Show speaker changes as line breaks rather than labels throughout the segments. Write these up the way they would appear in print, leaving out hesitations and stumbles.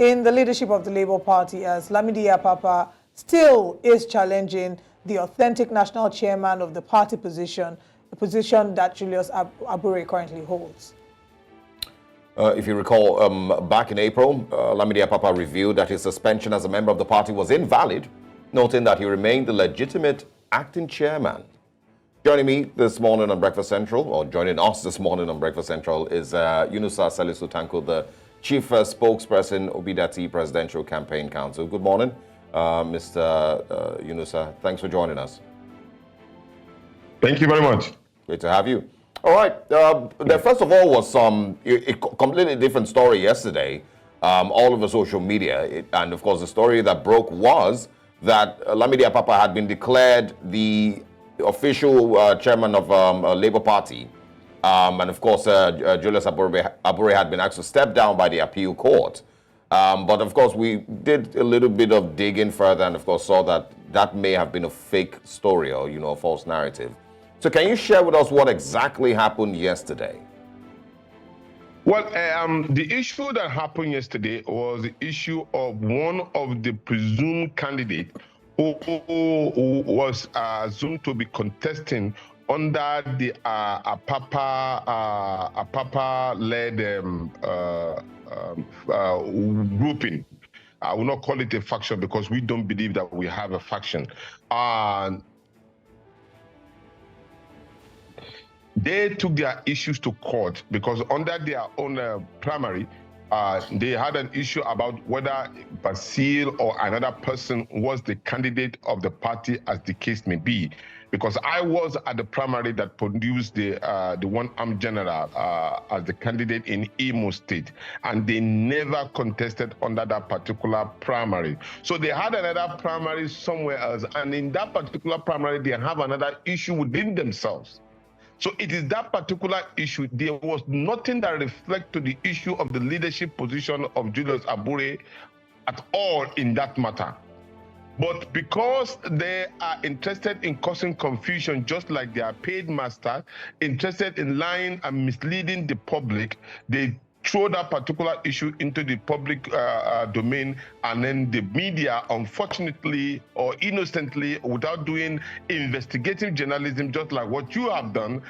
in the leadership of the Labour Party, as Lamidi Apapa still is challenging the authentic national chairman of the party position, the position that Julius Abure currently holds.
If you recall, back in April, Lamidi Apapa revealed that his suspension as a member of the party was invalid, noting that he remained the legitimate acting chairman. Joining me this morning on Breakfast Central, or joining us this morning on Breakfast Central, is Unus Atano, the Chief Spokesperson, Obidati Presidential Campaign Council. Good morning, Mr. Yunusa. Thanks for joining us.
Thank you very much.
Great to have you. All right. There, first of all, was a completely different story yesterday, all over social media. And, of course, the story that broke was that Lamidi Apapa had been declared the official chairman of Labour Party. And, of course, Julius Abure had been asked to step down by the appeal court. But, of course, we did a little bit of digging further and, of course, saw that that may have been a fake story or, a false narrative. So can you share with us what exactly happened yesterday?
Well, the issue that happened yesterday was the issue of one of the presumed candidates who was assumed to be contesting under the Apapa-led grouping. I will not call it a faction because we don't believe that we have a faction. They took their issues to court because under their own primary, they had an issue about whether Basil or another person was the candidate of the party, as the case may be. Because I was at the primary that produced the one-armed general as the candidate in Imo State, and they never contested under that particular primary. So they had another primary somewhere else, and in that particular primary, they have another issue within themselves. So it is that particular issue. There was nothing that reflects to the issue of the leadership position of Julius Abure at all in that matter. But because they are interested in causing confusion, just like their paid master, interested in lying and misleading the public, they throw that particular issue into the public domain, and then the media, unfortunately or innocently, without doing investigative journalism, just like what you have done,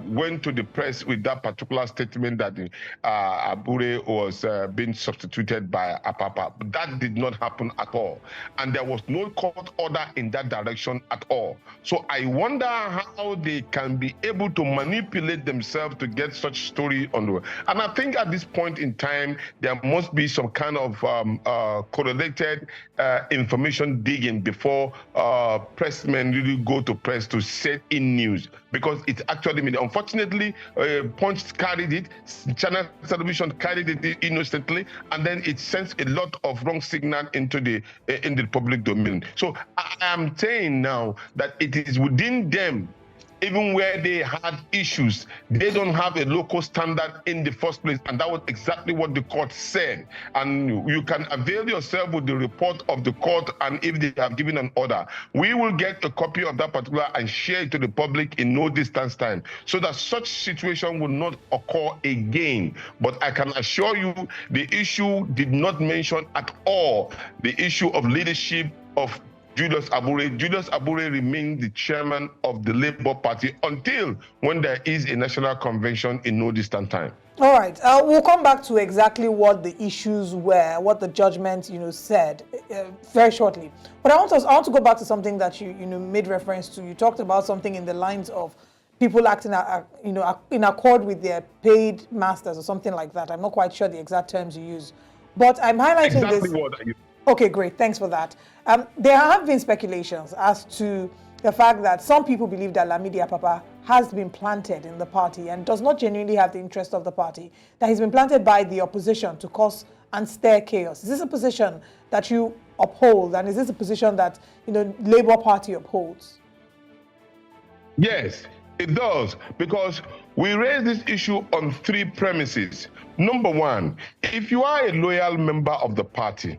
went to the press with that particular statement that Abure was being substituted by Apapa. But that did not happen at all. And there was no court order in that direction at all. So I wonder how they can be able to manipulate themselves to get such story on the way. And I think at this point in time, there must be some kind of correlated information digging before pressmen really go to press to set in news, because it's actually media. Unfortunately, Punch carried it, Channel Television carried it innocently, and then it sends a lot of wrong signal into the in the public domain. So I am saying now that it is within them. Even where they had issues, they don't have a local standard in the first place. And that was exactly what the court said. And you can avail yourself with the report of the court, and if they have given an order, we will get a copy of that particular and share it to the public in no distance time, so that such situation will not occur again. But I can assure you, the issue did not mention at all the issue of leadership of Julius Abure. Julius Abure remains the chairman of the Labour Party until when there is a national convention in no distant time.
All right, we'll come back to exactly what the issues were, what the judgment, said very shortly. But I want to go back to something that you made reference to. You talked about something in the lines of people acting, in accord with their paid masters or something like that. I'm not quite sure the exact terms you use, but I'm highlighting
exactly
this.
What
Okay, great. Thanks for that. There have been speculations as to the fact that some people believe that Lamidi Apapa has been planted in the party and does not genuinely have the interest of the party, that he's been planted by the opposition to cause and stir chaos. Is this a position that you uphold, and is this a position that Labour Party upholds?
Yes, it does, because we raise this issue on three premises. Number one, if you are a loyal member of the party,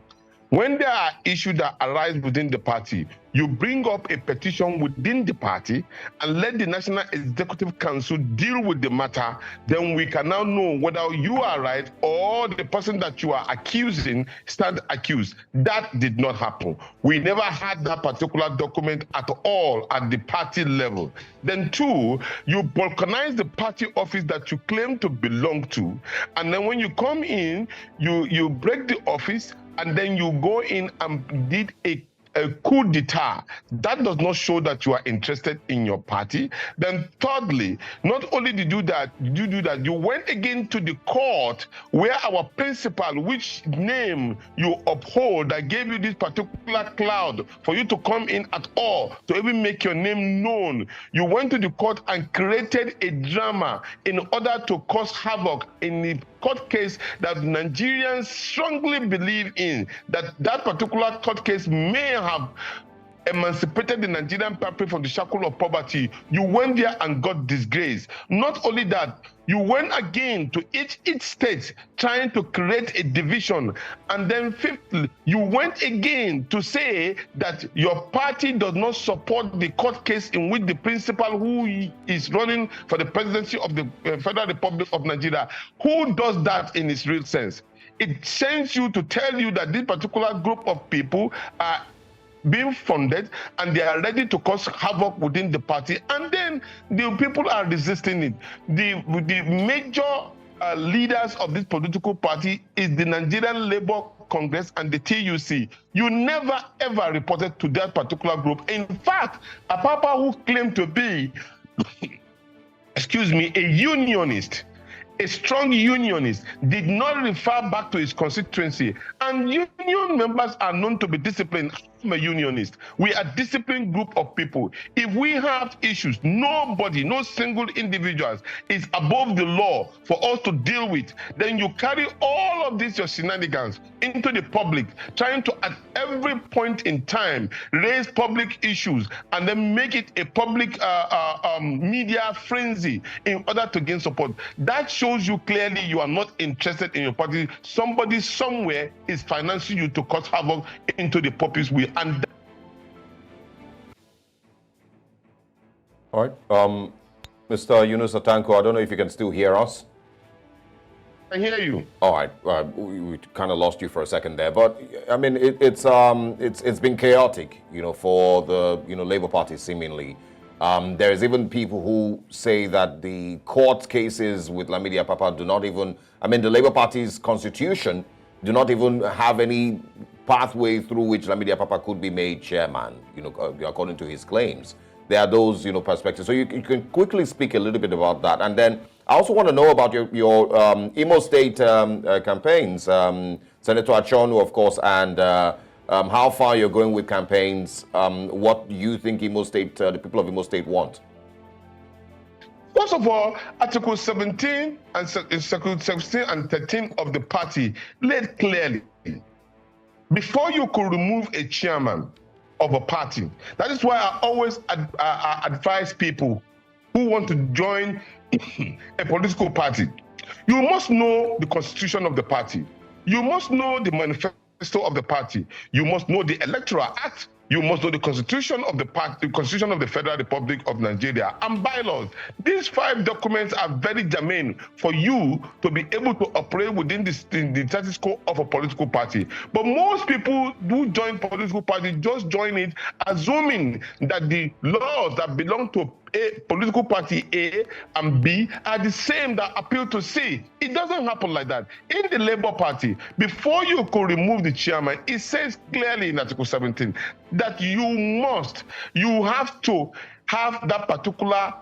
when there are issues that arise within the party, you bring up a petition within the party and let the National Executive Council deal with the matter, then we can now know whether you are right or the person that you are accusing stand accused. That did not happen. We never had that particular document at all at the party level. Then two, you balkanize the party office that you claim to belong to, and then when you come in, you break the office, and then you go in and did a coup d'etat. That does not show that you are interested in your party. Then thirdly, not only did you do that, you went again to the court where our principal, which name you uphold, that gave you this particular cloud for you to come in at all, to even make your name known. You went to the court and created a drama in order to cause havoc in the court case that Nigerians strongly believe in, that particular court case may have emancipated the Nigerian people from the shackle of poverty. You went there and got disgrace. Not only that, you went again to each state trying to create a division. And then fifthly, you went again to say that your party does not support the court case in which the principal who is running for the presidency of the Federal Republic of Nigeria. Who does that in its real sense? It sends you to tell you that this particular group of people are being funded and they are ready to cause havoc within the party, and then the people are resisting it. The major leaders of this political party is the Nigerian Labour Congress and the TUC. You never ever reported to that particular group. In fact, Apapa, who claimed to be excuse me, a unionist, a strong unionist, did not refer back to his constituency. And union members are known to be disciplined. I'm a unionist. We are a disciplined group of people. If we have issues, nobody, no single individuals is above the law for us to deal with. Then you carry all of these, your shenanigans, into the public, trying to, at every point in time, raise public issues and then make it a public media frenzy in order to gain support. That shows you clearly you are not interested in your party. Somebody somewhere is financing you to cause havoc into the populace will. And
all right, Mr. Unus Atano, I don't know if you can still hear us.
I hear you.
All right, we kind of lost you for a second there, but I mean it's been chaotic, you know, for the Labour Party seemingly. There's even people who say that the court cases with Lamidi Apapa do not even, I mean, the Labour Party's constitution do not even have any pathway through which Lamidi Apapa could be made chairman, according to his claims. There are those, perspectives. So you can quickly speak a little bit about that. And then I also want to know about your Imo State campaigns, Senator Achonu, of course, and how far you're going with campaigns, what you think Imo State, the people of Imo State want.
First of all, Article 17 and Section 16 and 13 of the party laid clearly, before you could remove a chairman of a party, that is why I always advise people who want to join a political party, you must know the constitution of the party. You must know the manifesto of the party. You must know the Electoral Act. You must know the constitution of the party, the constitution of the Federal Republic of Nigeria, and bylaws. These 5 documents are very germane for you to be able to operate within the status quo of a political party. But most people who join political party just join it assuming that the laws that belong to a political party A and B are the same that appeal to C. It doesn't happen like that. In the Labour Party, before you could remove the chairman, it says clearly in Article 17 that you have to have that particular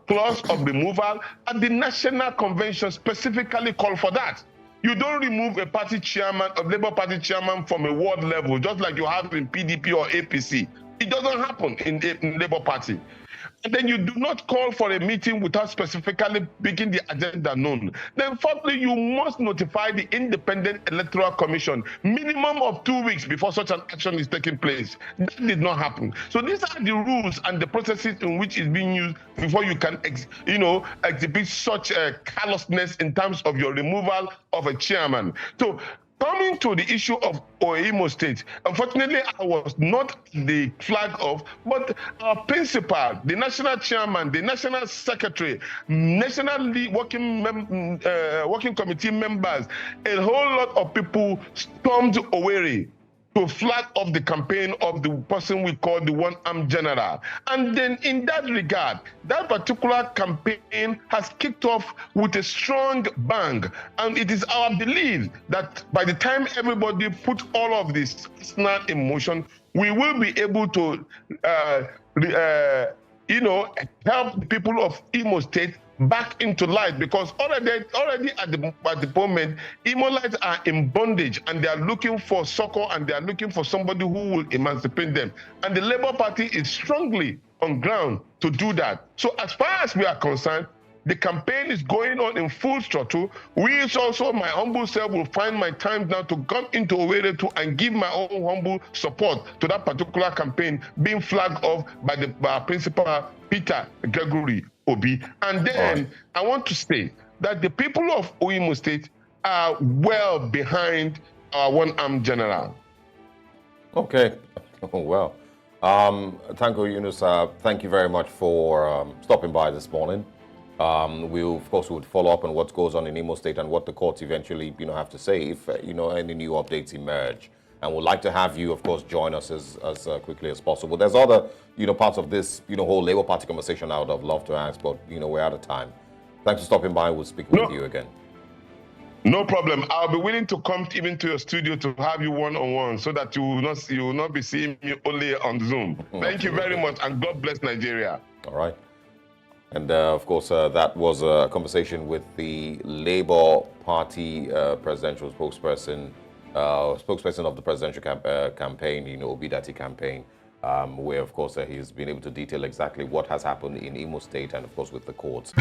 clause of removal, and the National Convention specifically called for that. You don't remove a party chairman, a Labour Party chairman from a ward level, just like you have in PDP or APC. It doesn't happen in the Labour Party. And then you do not call for a meeting without specifically making the agenda known. Then fourthly, you must notify the Independent Electoral Commission minimum of 2 weeks before such an action is taking place. That did not happen. So these are the rules and the processes in which it's being used before you can exhibit such callousness in terms of your removal of a chairman. So Coming to the issue of Imo State, unfortunately, I was not the flag of, but our principal, the national chairman, the national secretary, national working committee members, a whole lot of people stormed Owerri to flag off the campaign of the person we call the one-armed general. And then in that regard, that particular campaign has kicked off with a strong bang. And it is our belief that by the time everybody put all of this personal emotion, we will be able to, help the people of Imo State back into light, because already at the moment, Imolites are in bondage and they are looking for succor and they are looking for somebody who will emancipate them. And the Labour Party is strongly on ground to do that. So as far as we are concerned, the campaign is going on in full throttle. We also, my humble self, will find my time now to come into Owerri and give my own humble support to that particular campaign being flagged off by the principal, Peter Gregory Obi. And then I want to say that the people of Imo State are well behind our one-armed general.
Okay. Oh, well. Thank you, Unus. Thank you very much for stopping by this morning. Of course, would follow up on what goes on in Imo State and what the courts eventually, have to say if, any new updates emerge. And we'd like to have you, of course, join us as quickly as possible. There's other, parts of this, whole Labour Party conversation I would have loved to ask, but, we're out of time. Thanks for stopping by. We'll speak with you again.
No problem. I'll be willing to come even to your studio to have you one-on-one so that you will not be seeing me only on Zoom. Thank you very much, and God bless Nigeria.
All right. And of course, that was a conversation with the Labour Party presidential spokesperson of the presidential campaign, Obidati campaign, where, of course, he's been able to detail exactly what has happened in Imo State and, of course, with the courts.